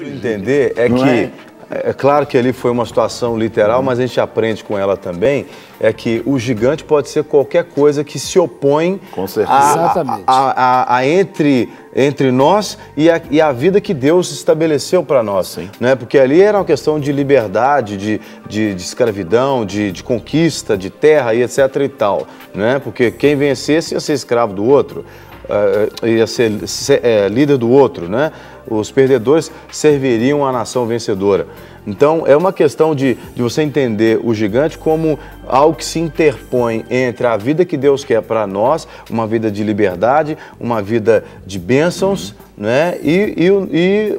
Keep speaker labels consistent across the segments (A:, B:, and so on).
A: entender é que, é claro que ali foi uma situação literal, mas a gente aprende com ela também, é que o gigante pode ser qualquer coisa que se opõe entre nós e a vida que Deus estabeleceu para nós. Né? Porque ali era uma questão de liberdade, de escravidão, de conquista, de terra e etc. e tal. Né? Porque quem vencesse ia ser escravo do outro. Ia ser líder do outro, né? Os perdedores serviriam à nação vencedora. Então, é uma questão de você entender o gigante como algo que se interpõe entre a vida que Deus quer para nós, uma vida de liberdade, uma vida de bênçãos, né? E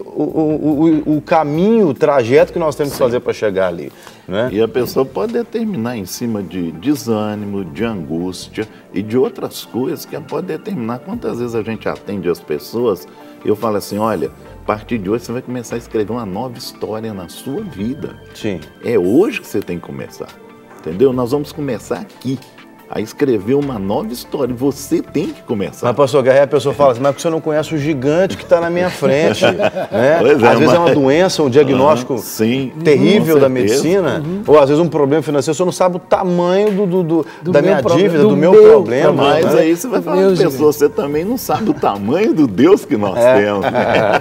A: o caminho, o trajeto que nós temos que fazer para chegar ali. Né?
B: E a pessoa pode determinar em cima de desânimo, de angústia e de outras coisas que pode determinar. Quantas vezes a gente atende as pessoas, eu falo assim, olha, a partir de hoje você vai começar a escrever uma nova história na sua vida.
A: Sim.
B: É hoje que você tem que começar, entendeu? Nós vamos começar aqui a escrever uma nova história. Você tem que começar.
A: Mas, pastor Garré, a pessoa fala assim, mas porque você não conhece o gigante que está na minha frente. Né?
B: Pois é,
A: às vezes é uma doença, um diagnóstico terrível da medicina, ou às vezes um problema financeiro, você não sabe o tamanho da minha dívida, do meu problema.
B: Mas
A: né?
B: aí você vai falar para a pessoa, você também não sabe o tamanho do Deus que nós temos. Né?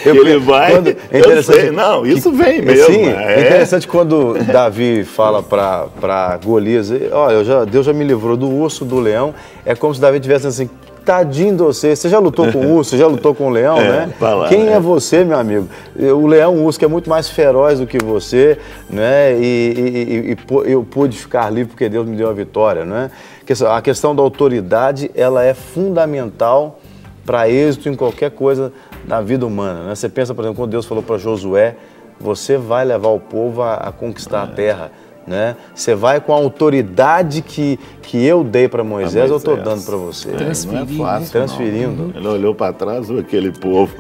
B: Ele vai... Eu sei, não, isso vem mesmo.
A: Sim, é interessante quando Davi fala para Golias, olha, Deus já me livrou do urso, do leão. É como se Davi tivesse assim, tadinho de você. Você já lutou com o urso, você já lutou com o leão, né?
B: Lá,
A: quem é você, meu amigo? O leão, o urso, que é muito mais feroz do que você, né? E eu pude ficar livre porque Deus me deu a vitória, né? A questão da autoridade, ela é fundamental para êxito em qualquer coisa na vida humana, né? Você pensa, por exemplo, quando Deus falou para Josué, você vai levar o povo a conquistar a terra. Né? Você vai com a autoridade que eu dei para Moisés, eu estou dando para você.
B: Não é fácil,
A: transferindo.
B: Não. Ele olhou para trás, viu aquele povo,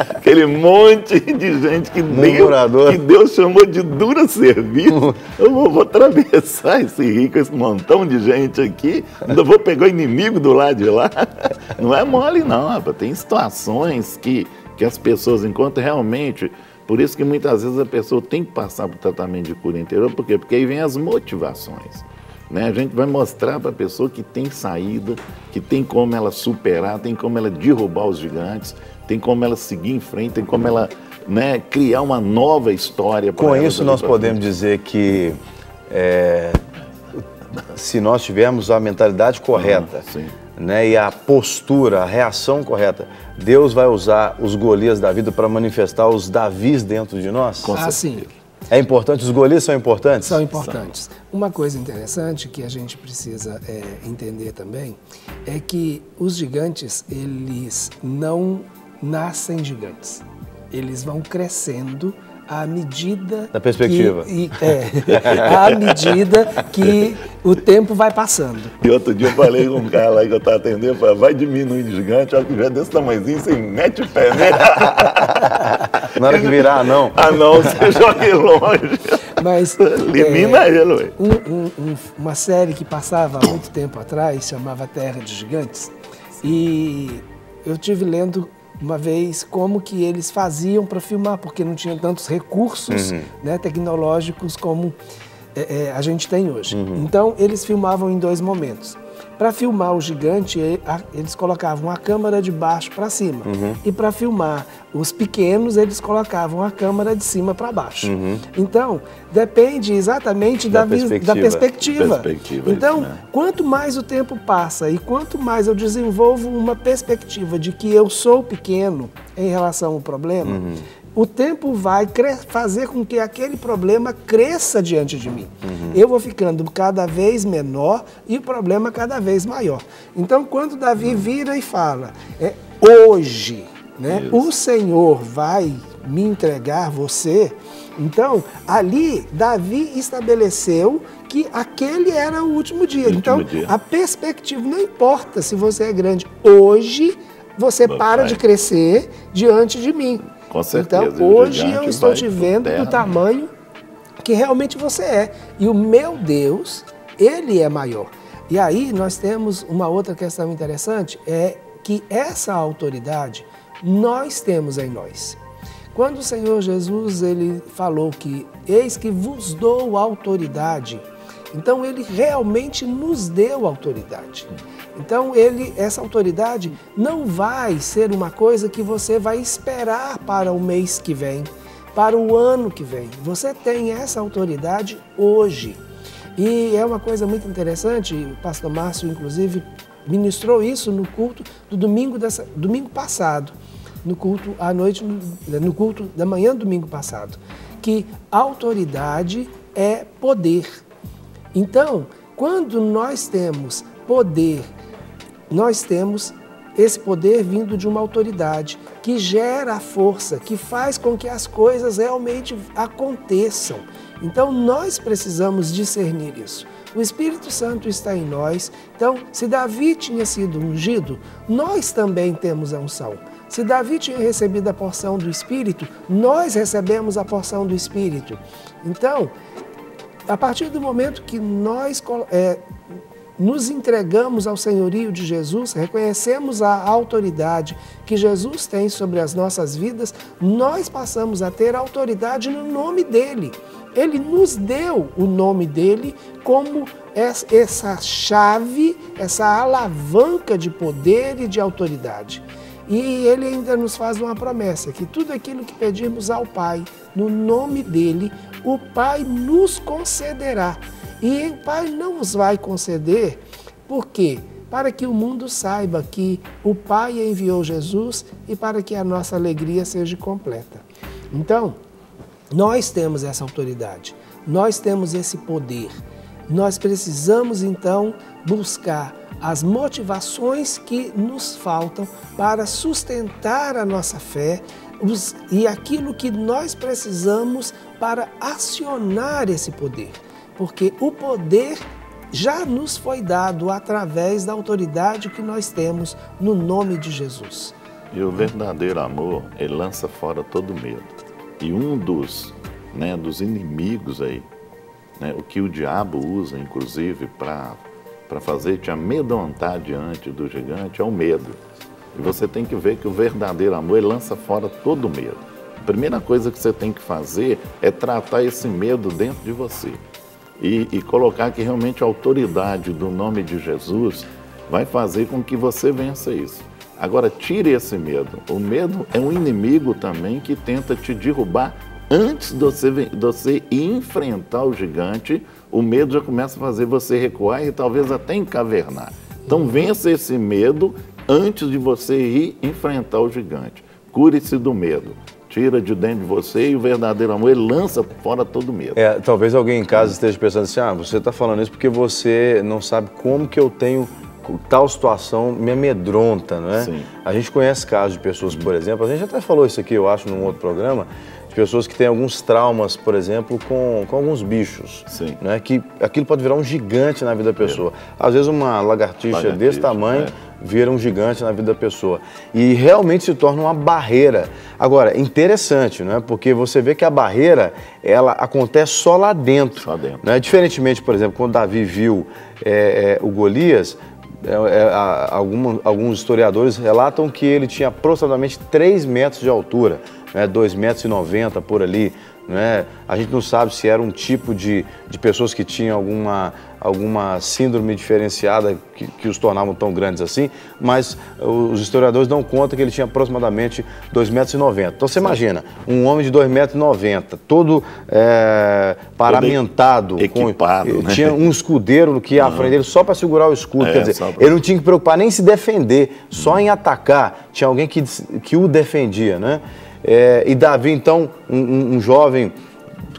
B: aquele monte de gente que Deus chamou de dura serviço. Eu vou atravessar esse rio com esse montão de gente aqui, ainda vou pegar o inimigo do lado de lá. Não é mole não, rapaz. Tem situações que as pessoas encontram realmente. Por isso que muitas vezes a pessoa tem que passar por tratamento de cura interior, por quê? Porque aí vem as motivações. Né? A gente vai mostrar para a pessoa que tem saída, que tem como ela superar, tem como ela derrubar os gigantes, tem como ela seguir em frente, tem como ela, né, criar uma nova história.
A: Com isso nós podemos dizer que se nós tivermos a mentalidade correta, né, e a postura, a reação correta, Deus vai usar os Golias da vida para manifestar os Davis dentro de nós?
C: Sim.
A: É importante? Os Golias são importantes?
C: São importantes. Uma coisa interessante que a gente precisa entender também é que os gigantes, eles não nascem gigantes. Eles vão crescendo à medida...
A: Da perspectiva.
C: À medida que o tempo vai passando.
B: E outro dia eu falei com um cara lá que eu estava atendendo, eu falei, vai diminuindo o gigante, a hora que vier desse tamanhozinho, você mete o pé nele.
A: Na hora que virar anão.
B: Anão, você joga ele longe.
C: Mas,
B: elimina ele, ué.
C: Uma série que passava há muito tempo atrás, chamava Terra de Gigantes, e eu estive lendo uma vez como que eles faziam para filmar, porque não tinha tantos recursos né, tecnológicos como a gente tem hoje. Então, eles filmavam em 2 momentos. Para filmar o gigante, eles colocavam a câmera de baixo para cima. E para filmar os pequenos, eles colocavam a câmera de cima para baixo. Então, depende exatamente da perspectiva. Então, quanto mais o tempo passa e quanto mais eu desenvolvo uma perspectiva de que eu sou pequeno em relação ao problema, o tempo vai fazer com que aquele problema cresça diante de mim. Eu vou ficando cada vez menor e o problema cada vez maior. Então, quando Davi vira e fala, hoje, né, o Senhor vai me entregar você, então, ali, Davi estabeleceu que aquele era o último dia. Então, a perspectiva, não importa se você é grande, hoje você para de crescer diante de mim.
B: Com certeza.
C: Então, hoje eu estou te vendo do tamanho que realmente você é. E o meu Deus, Ele é maior. E aí nós temos uma outra questão interessante, é que essa autoridade nós temos em nós. Quando o Senhor Jesus ele falou que eis que vos dou autoridade, então ele realmente nos deu autoridade. Então essa autoridade não vai ser uma coisa que você vai esperar para o mês que vem, para o ano que vem. Você tem essa autoridade hoje. E é uma coisa muito interessante, o pastor Márcio inclusive ministrou isso no culto do domingo passado. No culto à noite, no culto da manhã do domingo passado, que autoridade é poder. Então, quando nós temos poder, nós temos esse poder vindo de uma autoridade que gera a força, que faz com que as coisas realmente aconteçam. Então, nós precisamos discernir isso. O Espírito Santo está em nós. Então, se Davi tinha sido ungido, nós também temos a unção. Se Davi tinha recebido a porção do Espírito, nós recebemos a porção do Espírito. Então, a partir do momento que nós nos entregamos ao senhorio de Jesus, reconhecemos a autoridade que Jesus tem sobre as nossas vidas, nós passamos a ter autoridade no nome dele. Ele nos deu o nome dele como essa chave, essa alavanca de poder e de autoridade. E ele ainda nos faz uma promessa, que tudo aquilo que pedirmos ao Pai, no nome dele, o Pai nos concederá. E o Pai não nos vai conceder, por quê? Para que o mundo saiba que o Pai enviou Jesus e para que a nossa alegria seja completa. Então, nós temos essa autoridade, nós temos esse poder. Nós precisamos, então, buscar as motivações que nos faltam para sustentar a nossa fé e aquilo que nós precisamos para acionar esse poder. Porque o poder já nos foi dado através da autoridade que nós temos no nome de Jesus.
B: E o verdadeiro amor, ele lança fora todo medo. E um dos inimigos aí, o que o diabo usa, inclusive, para fazer te amedrontar diante do gigante, é o medo. E você tem que ver que o verdadeiro amor, ele lança fora todo medo. A primeira coisa que você tem que fazer é tratar esse medo dentro de você. E colocar que realmente a autoridade do nome de Jesus vai fazer com que você vença isso. Agora, tire esse medo. O medo é um inimigo também que tenta te derrubar antes de você ir enfrentar o gigante. O medo já começa a fazer você recuar e talvez até encavernar. Então, vença esse medo antes de você ir enfrentar o gigante. Cure-se do medo. Tira de dentro de você e o verdadeiro amor, ele lança fora todo medo.
A: Talvez alguém em casa esteja pensando assim, você está falando isso porque você não sabe como que eu tenho tal situação, me amedronta, não é?
B: Sim.
A: A gente conhece casos de pessoas, por exemplo, a gente até falou isso aqui, eu acho, num outro programa, de pessoas que têm alguns traumas, por exemplo, com alguns bichos.
B: Sim.
A: Né? Que aquilo pode virar um gigante na vida da pessoa. Às vezes uma lagartixa desse tamanho vira um gigante na vida da pessoa. E realmente se torna uma barreira. Agora, interessante, não é? Porque você vê que a barreira, ela acontece só lá dentro.
B: Só dentro.
A: Né? Diferentemente, por exemplo, quando Davi viu o Golias, alguns historiadores relatam que ele tinha aproximadamente 3 metros de altura, né? 2,90 metros por ali. Né? A gente não sabe se era um tipo de pessoas que tinham alguma síndrome diferenciada que os tornavam tão grandes assim, mas os historiadores dão conta que ele tinha aproximadamente 2,90 metros. Então você imagina, um homem de 2,90 metros, todo paramentado,
B: equipado, né?
A: Tinha um escudeiro que ia à frente dele só para segurar o escudo, quer dizer, ele não tinha que preocupar nem em se defender, só em atacar, tinha alguém que o defendia, né? E Davi, então, um jovem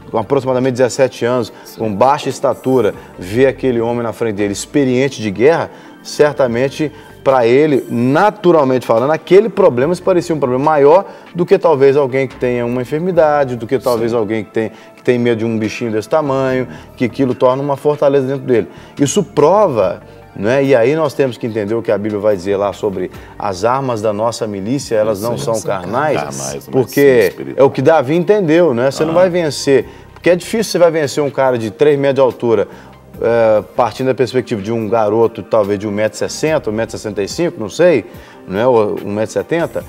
A: com aproximadamente 17 anos, com baixa estatura, vê aquele homem na frente dele, experiente de guerra, certamente para ele, naturalmente falando, aquele problema se parecia um problema maior do que talvez alguém que tenha uma enfermidade, do que talvez alguém que tem medo de um bichinho desse tamanho, que aquilo torna uma fortaleza dentro dele. Isso prova... Né? E aí nós temos que entender o que a Bíblia vai dizer lá sobre as armas da nossa milícia, elas não são carnais, porque é o que Davi entendeu, né? Você não vai vencer, porque é difícil você vai vencer um cara de 3 metros de altura, partindo da perspectiva de um garoto talvez de 1,60 m, 1,65 m, não sei, né? Ou 1,70 m,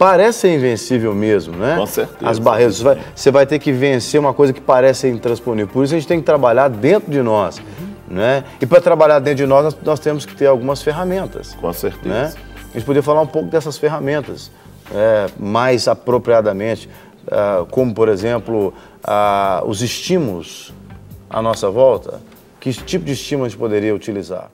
A: parece ser invencível mesmo, né?
B: Com certeza.
A: As barreiras. Você vai ter que vencer uma coisa que parece intransponível. Por isso a gente tem que trabalhar dentro de nós, né? E para trabalhar dentro de nós temos que ter algumas ferramentas.
B: Com certeza.
A: Né? A gente poderia falar um pouco dessas ferramentas, mais apropriadamente, como, por exemplo, os estímulos à nossa volta. Que tipo de estímulo a gente poderia utilizar?